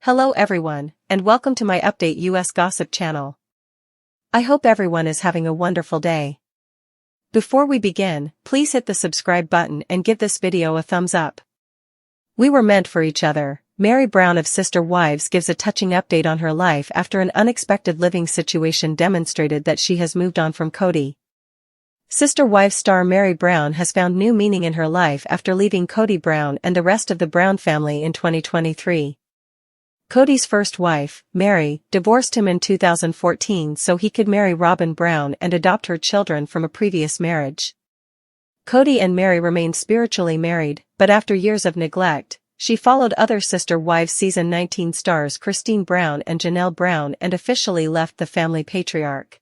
Hello everyone, and welcome to my Update US Gossip channel. I hope everyone is having a wonderful day. Before we begin, please hit the subscribe button and give this video a thumbs up. We were meant for each other. Meri Brown of Sister Wives gives a touching update on her life after an unexpected living situation demonstrated that she has moved on from Kody. Sister Wives star Meri Brown has found new meaning in her life after leaving Kody Brown and the rest of the Brown family in 2023. Kody's first wife, Meri, divorced him in 2014 so he could marry Robyn Brown and adopt her children from a previous marriage. Kody and Meri remained spiritually married, but after years of neglect, she followed other Sister Wives season 19 stars Christine Brown and Janelle Brown and officially left the family patriarch.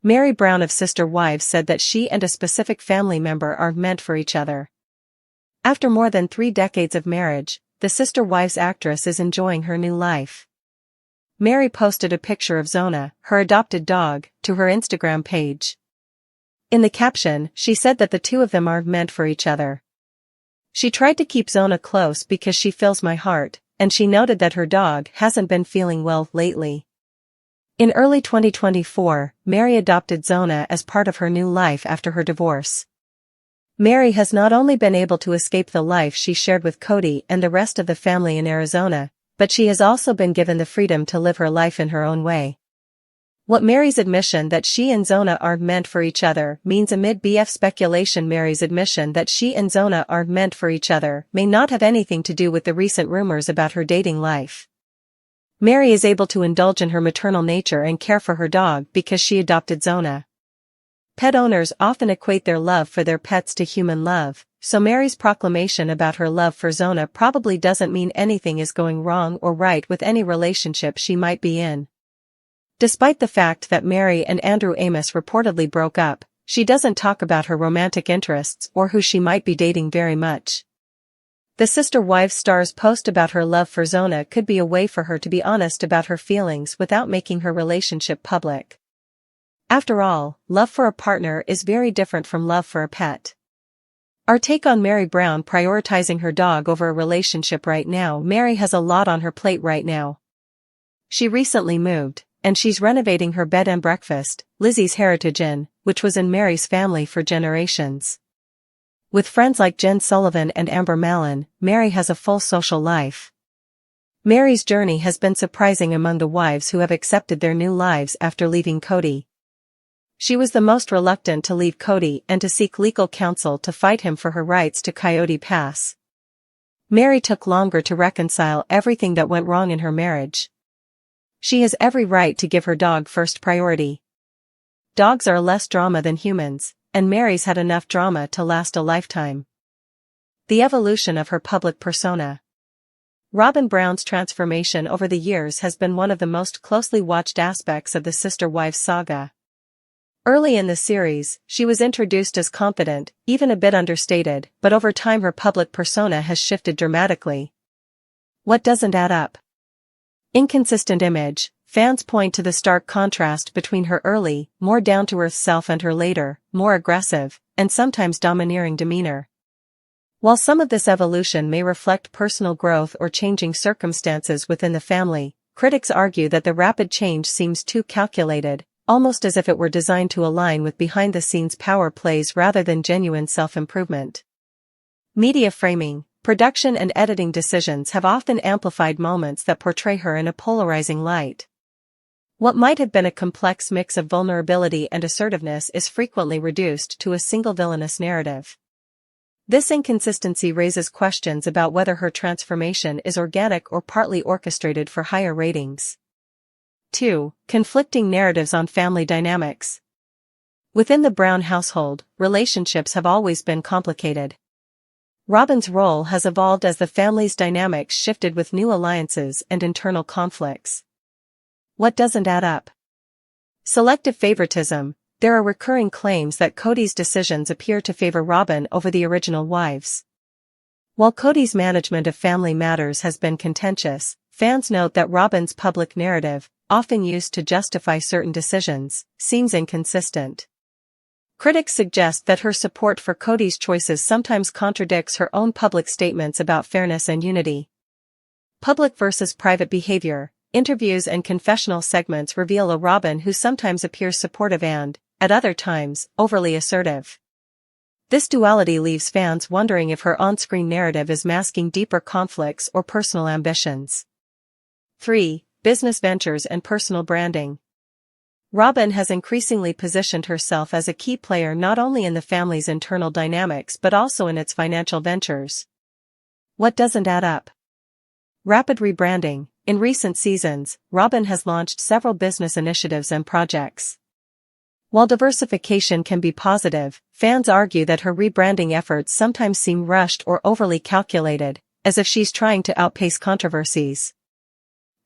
Meri Brown of Sister Wives said that she and a specific family member are meant for each other. After more than 3 decades of marriage, the Sister Wives actress is enjoying her new life. Meri posted a picture of Zona, her adopted dog, to her Instagram page. In the caption, she said that the two of them are meant for each other. She tried to keep Zona close because she fills my heart, and she noted that her dog hasn't been feeling well lately. In early 2024, Meri adopted Zona as part of her new life after her divorce. Meri has not only been able to escape the life she shared with Kody and the rest of the family in Arizona, but she has also been given the freedom to live her life in her own way. What Meri's admission that she and Zona are meant for each other means amid BF speculation. Meri's admission that she and Zona are meant for each other may not have anything to do with the recent rumors about her dating life. Meri is able to indulge in her maternal nature and care for her dog because she adopted Zona. Pet owners often equate their love for their pets to human love, so Meri's proclamation about her love for Zona probably doesn't mean anything is going wrong or right with any relationship she might be in. Despite the fact that Meri and Andrew Amos reportedly broke up, she doesn't talk about her romantic interests or who she might be dating very much. The Sister Wives star's post about her love for Zona could be a way for her to be honest about her feelings without making her relationship public. After all, love for a partner is very different from love for a pet. Our take on Meri Brown prioritizing her dog over a relationship right now. Meri has a lot on her plate right now. She recently moved, and she's renovating her bed and breakfast, Lizzie's Heritage Inn, which was in Meri's family for generations. With friends like Jen Sullivan and Amber Mallon, Meri has a full social life. Meri's journey has been surprising among the wives who have accepted their new lives after leaving Kody. She was the most reluctant to leave Kody and to seek legal counsel to fight him for her rights to Coyote Pass. Meri took longer to reconcile everything that went wrong in her marriage. She has every right to give her dog first priority. Dogs are less drama than humans, and Meri's had enough drama to last a lifetime. The evolution of her public persona. Robyn Brown's transformation over the years has been one of the most closely watched aspects of the Sister Wives saga. Early in the series, she was introduced as confident, even a bit understated, but over time her public persona has shifted dramatically. What doesn't add up? Inconsistent image. Fans point to the stark contrast between her early, more down-to-earth self and her later, more aggressive, and sometimes domineering demeanor. While some of this evolution may reflect personal growth or changing circumstances within the family, critics argue that the rapid change seems too calculated, almost as if it were designed to align with behind-the-scenes power plays rather than genuine self-improvement. Media framing. Production and editing decisions have often amplified moments that portray her in a polarizing light. What might have been a complex mix of vulnerability and assertiveness is frequently reduced to a single villainous narrative. This inconsistency raises questions about whether her transformation is organic or partly orchestrated for higher ratings. 2. Conflicting narratives on family dynamics. Within the Brown household, relationships have always been complicated. Robyn's role has evolved as the family's dynamics shifted with new alliances and internal conflicts. What doesn't add up? Selective favoritism. There are recurring claims that Kody's decisions appear to favor Robyn over the original wives. While Kody's management of family matters has been contentious, fans note that Robyn's public narrative, often used to justify certain decisions, seems inconsistent. Critics suggest that her support for Kody's choices sometimes contradicts her own public statements about fairness and unity. Public versus private behavior. Interviews and confessional segments reveal a Robyn who sometimes appears supportive and, at other times, overly assertive. This duality leaves fans wondering if her on-screen narrative is masking deeper conflicts or personal ambitions. 3. Business ventures and personal branding. Robyn has increasingly positioned herself as a key player not only in the family's internal dynamics but also in its financial ventures. What doesn't add up? Rapid rebranding. In recent seasons, Robyn has launched several business initiatives and projects. While diversification can be positive, fans argue that her rebranding efforts sometimes seem rushed or overly calculated, as if she's trying to outpace controversies.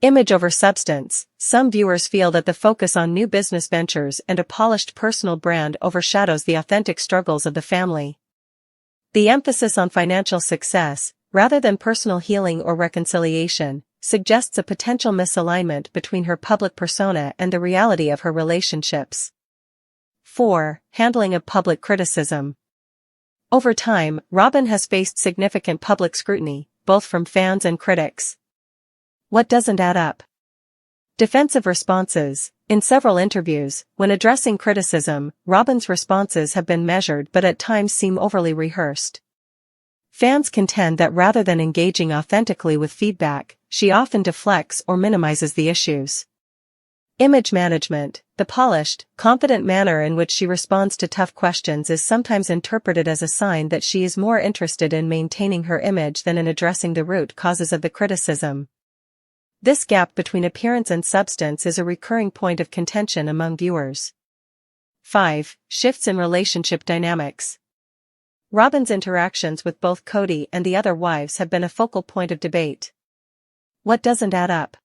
Image over substance. Some viewers feel that the focus on new business ventures and a polished personal brand overshadows the authentic struggles of the family. The emphasis on financial success, rather than personal healing or reconciliation, suggests a potential misalignment between her public persona and the reality of her relationships. 4. Handling of public criticism. Over time, Robyn has faced significant public scrutiny, both from fans and critics. What doesn't add up? Defensive responses. In several interviews, when addressing criticism, Robyn's responses have been measured but at times seem overly rehearsed. Fans contend that rather than engaging authentically with feedback, she often deflects or minimizes the issues. Image management. The polished, confident manner in which she responds to tough questions is sometimes interpreted as a sign that she is more interested in maintaining her image than in addressing the root causes of the criticism. This gap between appearance and substance is a recurring point of contention among viewers. 5. Shifts in relationship dynamics. Robyn's interactions with both Kody and the other wives have been a focal point of debate. What doesn't add up?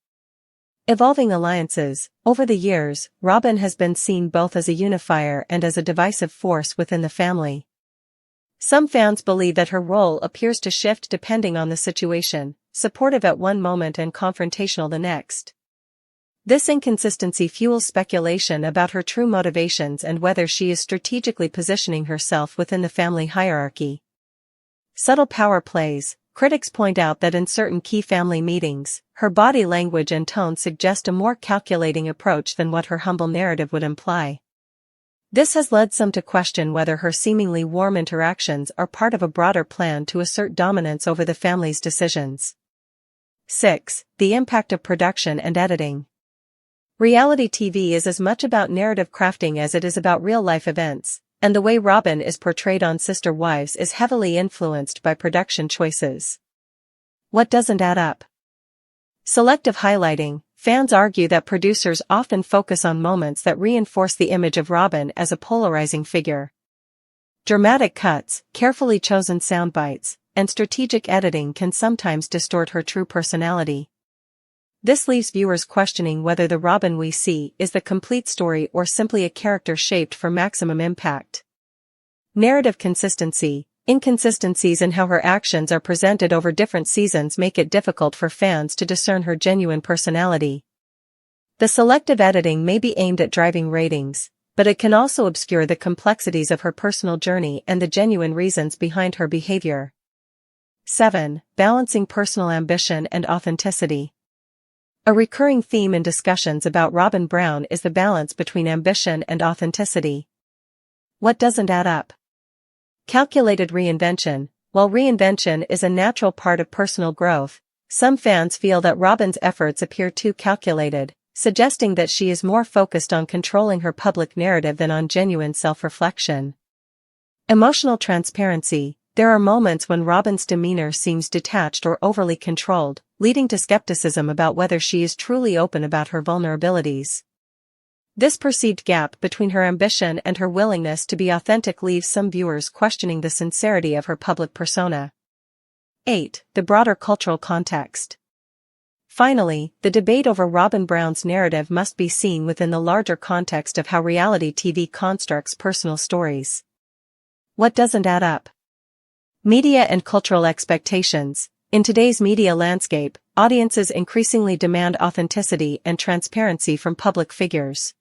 Evolving alliances. Over the years, Robyn has been seen both as a unifier and as a divisive force within the family. Some fans believe that her role appears to shift depending on the situation, supportive at one moment and confrontational the next. This inconsistency fuels speculation about her true motivations and whether she is strategically positioning herself within the family hierarchy. Subtle power plays. Critics point out that in certain key family meetings, her body language and tone suggest a more calculating approach than what her humble narrative would imply. This has led some to question whether her seemingly warm interactions are part of a broader plan to assert dominance over the family's decisions. 6. The impact of production and editing. Reality TV is as much about narrative crafting as it is about real-life events, and the way Robyn is portrayed on Sister Wives is heavily influenced by production choices. What doesn't add up? Selective highlighting. Fans argue that producers often focus on moments that reinforce the image of Robyn as a polarizing figure. Dramatic cuts, carefully chosen soundbites, and strategic editing can sometimes distort her true personality. This leaves viewers questioning whether the Robyn we see is the complete story or simply a character shaped for maximum impact. Narrative consistency. Inconsistencies in how her actions are presented over different seasons make it difficult for fans to discern her genuine personality. The selective editing may be aimed at driving ratings, but it can also obscure the complexities of her personal journey and the genuine reasons behind her behavior. 7. Balancing personal ambition and authenticity. A recurring theme in discussions about Robyn Brown is the balance between ambition and authenticity. What doesn't add up? Calculated reinvention. While reinvention is a natural part of personal growth, some fans feel that Robyn's efforts appear too calculated, suggesting that she is more focused on controlling her public narrative than on genuine self-reflection. Emotional transparency. There are moments when Robyn's demeanor seems detached or overly controlled, leading to skepticism about whether she is truly open about her vulnerabilities. This perceived gap between her ambition and her willingness to be authentic leaves some viewers questioning the sincerity of her public persona. 8. The broader cultural context. Finally, the debate over Robyn Brown's narrative must be seen within the larger context of how reality TV constructs personal stories. What doesn't add up? Media and cultural expectations. In today's media landscape, audiences increasingly demand authenticity and transparency from public figures.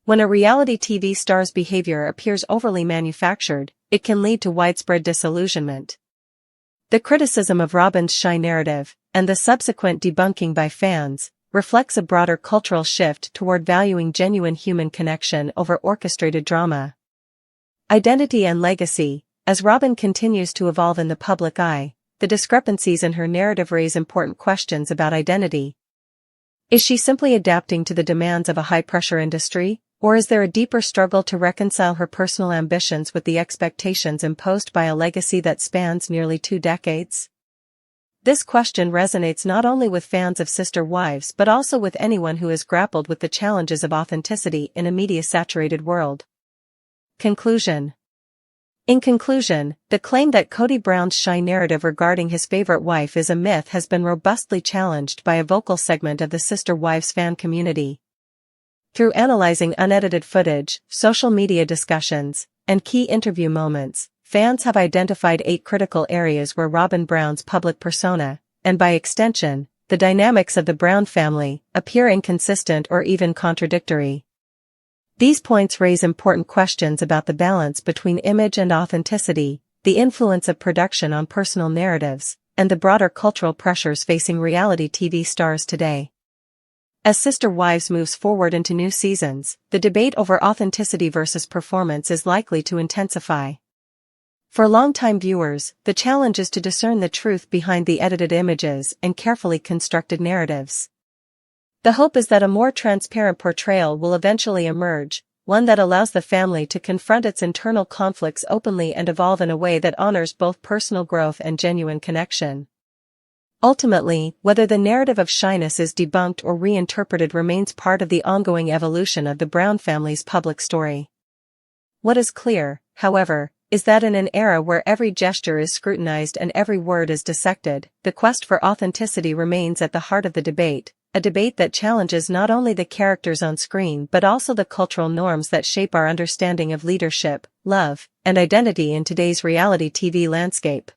When a reality TV star's behavior appears overly manufactured, it can lead to widespread disillusionment. The criticism of Robyn's shy narrative, and the subsequent debunking by fans, reflects a broader cultural shift toward valuing genuine human connection over orchestrated drama. Identity and legacy. As Robyn continues to evolve in the public eye, the discrepancies in her narrative raise important questions about identity. Is she simply adapting to the demands of a high-pressure industry, or is there a deeper struggle to reconcile her personal ambitions with the expectations imposed by a legacy that spans nearly 2 decades? This question resonates not only with fans of Sister Wives but also with anyone who has grappled with the challenges of authenticity in a media-saturated world. Conclusion. In conclusion, the claim that Kody Brown's shy narrative regarding his favorite wife is a myth has been robustly challenged by a vocal segment of the Sister Wives fan community. Through analyzing unedited footage, social media discussions, and key interview moments, fans have identified 8 critical areas where Robyn Brown's public persona, and by extension, the dynamics of the Brown family, appear inconsistent or even contradictory. These points raise important questions about the balance between image and authenticity, the influence of production on personal narratives, and the broader cultural pressures facing reality TV stars today. As Sister Wives moves forward into new seasons, the debate over authenticity versus performance is likely to intensify. For longtime viewers, the challenge is to discern the truth behind the edited images and carefully constructed narratives. The hope is that a more transparent portrayal will eventually emerge, one that allows the family to confront its internal conflicts openly and evolve in a way that honors both personal growth and genuine connection. Ultimately, whether the narrative of shyness is debunked or reinterpreted remains part of the ongoing evolution of the Brown family's public story. What is clear, however, is that in an era where every gesture is scrutinized and every word is dissected, the quest for authenticity remains at the heart of the debate, a debate that challenges not only the characters on screen but also the cultural norms that shape our understanding of leadership, love, and identity in today's reality TV landscape.